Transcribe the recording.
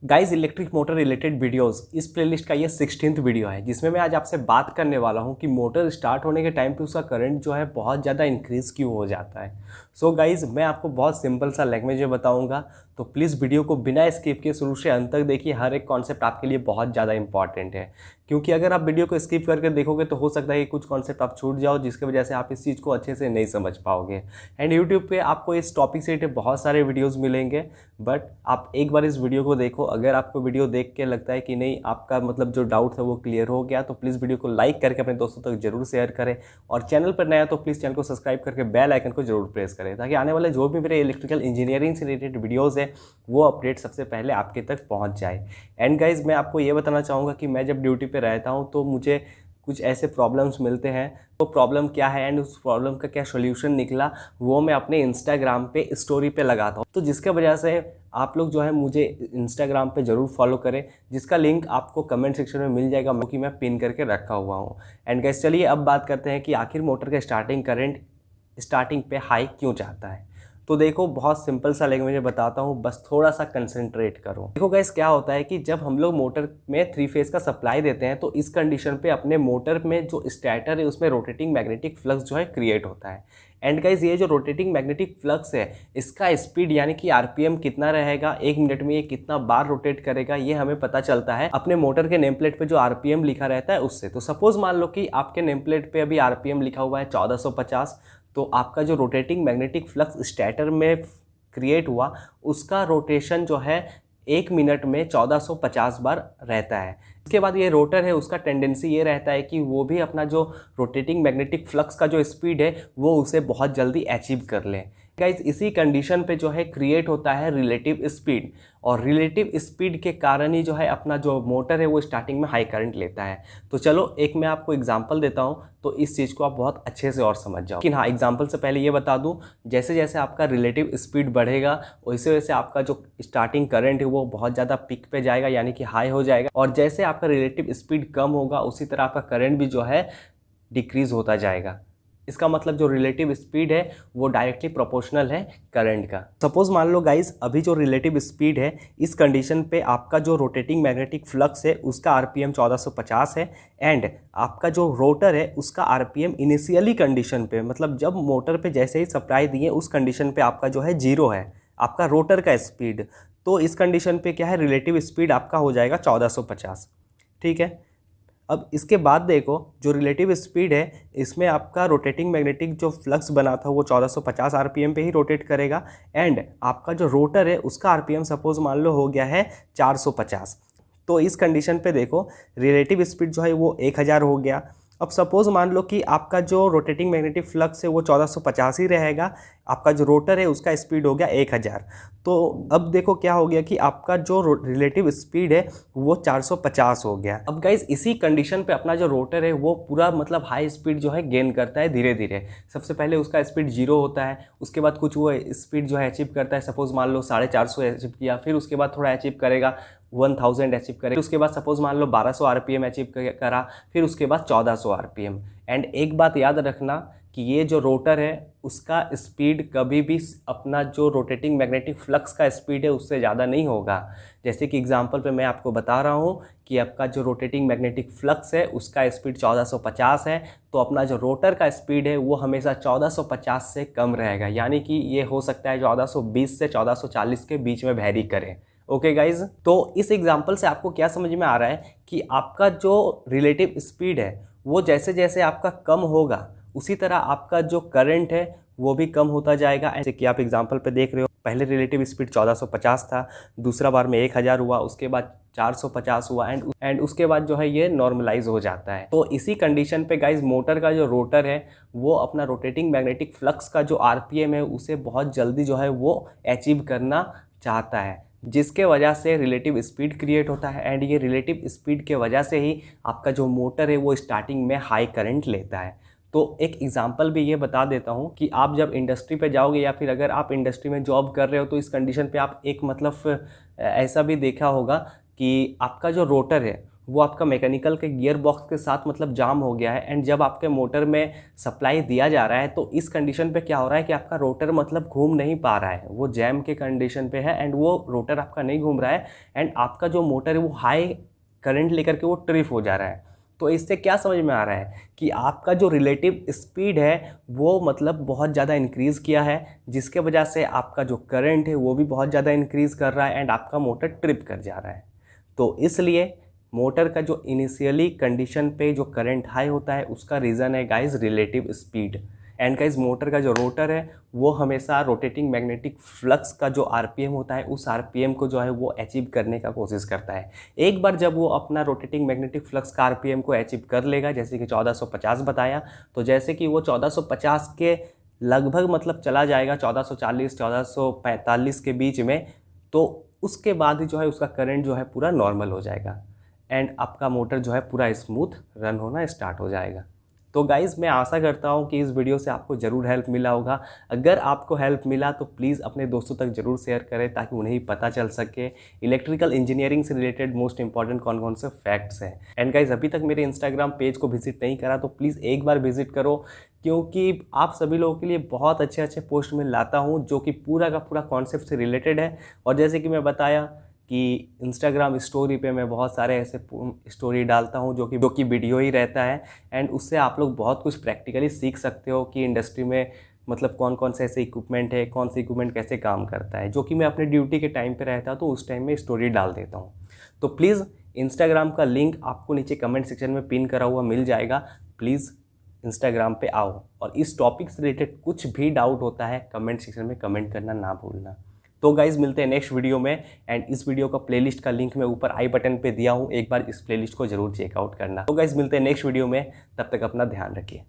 Guys electric motor related videos इस playlist का ये 16th वीडियो है जिसमें मैं आज आपसे बात करने वाला हूँ कि मोटर स्टार्ट होने के टाइम पे उसका करंट जो है बहुत ज़्यादा इंक्रीज़ क्यों हो जाता है। सो गाइज मैं आपको बहुत सिंपल सा लैंग्वेज में बताऊँगा, तो प्लीज़ वीडियो को बिना स्किप किए शुरू से अंत तक देखिए। हर एक कॉन्सेप्ट आपके लिए बहुत ज़्यादा इंपॉर्टेंट है, क्योंकि अगर आप वीडियो को स्किप करके देखोगे तो हो सकता है कि कुछ कॉन्सेप्ट आप छूट जाओ, जिसकी वजह से आप इस चीज़ को अच्छे से नहीं समझ पाओगे। एंड यूट्यूब पे आपको इस टॉपिक से रिलेटेड बहुत सारे वीडियोस मिलेंगे, बट आप एक बार इस वीडियो को देखो। अगर आपको वीडियो देख के लगता है कि नहीं, आपका मतलब जो डाउट है वो क्लियर हो गया, तो प्लीज़ वीडियो को लाइक करके अपने दोस्तों तक जरूर शेयर करें। और चैनल पर नया तो प्लीज़ चैनल को सब्सक्राइब करके बेल आइकन को जरूर प्रेस करें, ताकि आने वाले जो भी मेरे इलेक्ट्रिकल इंजीनियरिंग से रिलेटेड वीडियोज़ है वो अपडेट सबसे पहले आपके तक पहुँच जाए। एंड गाइज मैं आपको ये बताना चाहूँगा कि मैं जब ड्यूटी पर रहता हूँ तो मुझे कुछ ऐसे प्रॉब्लम्स मिलते हैं। वो प्रॉब्लम क्या है एंड उस प्रॉब्लम का क्या सॉल्यूशन निकला, वो मैं अपने इंस्टाग्राम पे स्टोरी पे लगाता हूँ। तो जिसके वजह से आप लोग जो है मुझे इंस्टाग्राम पे ज़रूर फॉलो करें, जिसका लिंक आपको कमेंट सेक्शन में मिल जाएगा, क्योंकि मैं पिन करके रखा हुआ हूँ। एंड गाइस चलिए अब बात करते हैं कि आखिर मोटर का स्टार्टिंग करंट स्टार्टिंग पे हाई क्यों जाता है। तो देखो बहुत सिंपल सा लैंग्वेज में बताता हूँ, बस थोड़ा सा कंसंट्रेट करो। देखो गाइस क्या होता है कि जब हम लोग मोटर में 3 फेज का सप्लाई देते हैं तो इस कंडीशन पे अपने मोटर में जो स्टार्टर है उसमें रोटेटिंग मैग्नेटिक फ्लक्स जो है क्रिएट होता है। एंड गाइस ये जो रोटेटिंग मैग्नेटिक फ्लक्स है इसका स्पीड यानी कि आरपीएम कितना रहेगा, 1 मिनट में ये कितना बार रोटेट करेगा, ये हमें पता चलता है अपने मोटर के नेम प्लेट पे जो आरपीएम लिखा रहता है उससे। तो सपोज मान लो कि आपके नेम प्लेट पे अभी आरपीएम लिखा हुआ है 1450, तो आपका जो रोटेटिंग मैग्नेटिक फ्लक्स स्टार्टर में क्रिएट हुआ उसका रोटेशन जो है 1 मिनट में 1450 बार रहता है। इसके बाद ये रोटर है, उसका टेंडेंसी ये रहता है कि वो भी अपना जो रोटेटिंग मैग्नेटिक फ्लक्स का जो स्पीड है वो उसे बहुत जल्दी अचीव कर ले। गाइस इसी कंडीशन पे जो है क्रिएट होता है रिलेटिव स्पीड, और रिलेटिव स्पीड के कारण ही जो है अपना जो मोटर है वो स्टार्टिंग में हाई करंट लेता है। तो चलो एक मैं आपको एग्जांपल देता हूँ तो इस चीज़ को आप बहुत अच्छे से और समझ जाओ। लेकिन हाँ, एग्जांपल से पहले ये बता दूँ, जैसे जैसे आपका रिलेटिव स्पीड बढ़ेगा वैसे वैसे आपका जो स्टार्टिंग करंट है वो बहुत ज़्यादा पीक पे जाएगा, यानी कि हाई हो जाएगा। और जैसे आपका रिलेटिव स्पीड कम होगा उसी तरह आपका करंट भी जो है डिक्रीज होता जाएगा। इसका मतलब जो रिलेटिव स्पीड है वो डायरेक्टली प्रोपोर्शनल है करंट का। सपोज मान लो गाइस अभी जो रिलेटिव स्पीड है इस कंडीशन पे आपका जो रोटेटिंग मैग्नेटिक फ्लक्स है उसका आरपीएम 1450 है, एंड आपका जो रोटर है उसका आरपीएम इनिशियली कंडीशन पे, मतलब जब मोटर पे जैसे ही सप्लाई दिए उस कंडीशन पे आपका जो है 0 है आपका रोटर का स्पीड। तो इस कंडीशन पे क्या है, रिलेटिव स्पीड आपका हो जाएगा 1450। ठीक है, अब इसके बाद देखो जो रिलेटिव स्पीड है इसमें आपका रोटेटिंग मैग्नेटिक जो फ्लक्स बना था वो 1450 आरपीएम पे ही रोटेट करेगा, एंड आपका जो रोटर है उसका आरपीएम सपोज मान लो हो गया है 450। तो इस कंडीशन पे देखो रिलेटिव स्पीड जो है वो 1000 हो गया। अब सपोज मान लो कि आपका जो रोटेटिंग मैग्नेटिक फ्लक्स है वो 1450 ही रहेगा, आपका जो रोटर है उसका स्पीड हो गया 1000। तो अब देखो क्या हो गया कि आपका जो रिलेटिव स्पीड है वो 450 हो गया। अब गाइज इसी कंडीशन पे अपना जो रोटर है वो पूरा मतलब हाई स्पीड जो है गेन करता है धीरे धीरे। सबसे पहले उसका स्पीड 0 होता है, उसके बाद कुछ वो स्पीड जो है अचीव करता है, सपोज मान लो 450 अचीव किया, फिर उसके बाद थोड़ा अचीव करेगा 1000 अचीव करेगा, उसके बाद सपोज मान लो 1200 आरपीएम अचीव करा, फिर उसके बाद 1400 आरपीएम। एंड एक बात याद रखना कि ये जो रोटर है उसका स्पीड कभी भी अपना जो रोटेटिंग मैग्नेटिक फ्लक्स का स्पीड है उससे ज़्यादा नहीं होगा। जैसे कि एग्जांपल पे मैं आपको बता रहा हूँ कि आपका जो रोटेटिंग मैग्नेटिक फ्लक्स है उसका स्पीड 1450 है, तो अपना जो रोटर का स्पीड है वो हमेशा 1450 से कम रहेगा, यानी कि ये हो सकता है 1420 से 1440 के बीच में वैरी करें। ओके गाइज, तो इस एग्जांपल से आपको क्या समझ में आ रहा है कि आपका जो रिलेटिव स्पीड है वो जैसे जैसे आपका कम होगा उसी तरह आपका जो करंट है वो भी कम होता जाएगा। ऐसे कि आप एग्जांपल पे देख रहे हो, पहले रिलेटिव स्पीड 1450 था, दूसरा बार में 1000 हुआ, उसके बाद 450 हुआ, एंड उसके बाद जो है ये नॉर्मलाइज हो जाता है। तो इसी कंडीशन पे गाइज मोटर का जो रोटर है वो अपना रोटेटिंग मैग्नेटिक फ्लक्स का जो आरपीएम है उसे बहुत जल्दी जो है वो अचीव करना चाहता है, जिसके वजह से रिलेटिव स्पीड क्रिएट होता है। एंड ये रिलेटिव स्पीड के वजह से ही आपका जो मोटर है वो स्टार्टिंग में हाई करंट लेता है। तो एक एग्जांपल भी ये बता देता हूँ कि आप जब इंडस्ट्री पे जाओगे या फिर अगर आप इंडस्ट्री में जॉब कर रहे हो तो इस कंडीशन पे आप एक मतलब ऐसा भी देखा होगा कि आपका जो रोटर है वो आपका मैकेनिकल के गियर बॉक्स के साथ मतलब जाम हो गया है, एंड जब आपके मोटर में सप्लाई दिया जा रहा है तो इस कंडीशन पे क्या हो रहा है कि आपका रोटर मतलब घूम नहीं पा रहा है, वो जैम के कंडीशन पे है एंड वो रोटर आपका नहीं घूम रहा है, एंड आपका जो मोटर है वो हाई करंट लेकर के वो ट्रिप हो जा रहा है। तो इससे क्या समझ में आ रहा है कि आपका जो रिलेटिव स्पीड है वो मतलब बहुत ज़्यादा इंक्रीज़ किया है, जिसके वजह से आपका जो करंट है वो भी बहुत ज़्यादा इंक्रीज़ कर रहा है एंड आपका मोटर ट्रिप कर जा रहा है। तो इसलिए मोटर का जो इनिशियली कंडीशन पे जो करंट हाई होता है उसका रीज़न है guys relative speed. And guys motor का जो रोटर है वो हमेशा रोटेटिंग मैग्नेटिक फ्लक्स का जो आरपीएम होता है उस आरपीएम को जो है वो अचीव करने का कोशिश करता है। एक बार जब वो अपना रोटेटिंग मैग्नेटिक फ्लक्स का आरपीएम को अचीव कर लेगा, जैसे कि 1450 बताया, तो जैसे कि वो 1450 के लगभग मतलब चला जाएगा 1440 1445 के बीच में, तो उसके बाद ही जो है उसका करंट जो है पूरा नॉर्मल हो जाएगा एंड आपका मोटर जो है पूरा स्मूथ रन होना स्टार्ट हो जाएगा। तो गाइज़ मैं आशा करता हूँ कि इस वीडियो से आपको ज़रूर हेल्प मिला होगा। अगर आपको हेल्प मिला तो प्लीज़ अपने दोस्तों तक ज़रूर शेयर करें ताकि उन्हें भी पता चल सके इलेक्ट्रिकल इंजीनियरिंग से रिलेटेड मोस्ट इंपॉर्टेंट कौन कौन से फैक्ट्स हैं। एंड गाइज़ अभी तक मेरे इंस्टाग्राम पेज को विजिट नहीं करा तो प्लीज़ एक बार विजिट करो, क्योंकि आप सभी लोगों के लिए बहुत अच्छे अच्छे पोस्ट में लाता हूँ जो कि पूरा का पूरा कॉन्सेप्ट से रिलेटेड है। और जैसे कि मैं बताया कि इंस्टाग्राम स्टोरी पे मैं बहुत सारे ऐसे स्टोरी डालता हूँ जो कि वीडियो ही रहता है, एंड उससे आप लोग बहुत कुछ प्रैक्टिकली सीख सकते हो कि इंडस्ट्री में मतलब कौन कौन से ऐसे इक्विपमेंट है, कौन सा इक्विपमेंट कैसे काम करता है, जो कि मैं अपने ड्यूटी के टाइम पे रहता तो उस टाइम में स्टोरी डाल देता हूँ। तो प्लीज़ इंस्टाग्राम का लिंक आपको नीचे कमेंट सेक्शन में पिन करा हुआ मिल जाएगा, प्लीज़ इंस्टाग्राम पे आओ। और इस टॉपिक से रिलेटेड कुछ भी डाउट होता है कमेंट सेक्शन में कमेंट करना ना भूलना। तो गाइज़ मिलते हैं नेक्स्ट वीडियो में, एंड इस वीडियो का प्लेलिस्ट का लिंक मैं ऊपर आई बटन पे दिया हूँ, एक बार इस प्लेलिस्ट को जरूर चेकआउट करना। तो गाइज़ मिलते हैं नेक्स्ट वीडियो में, तब तक अपना ध्यान रखिए।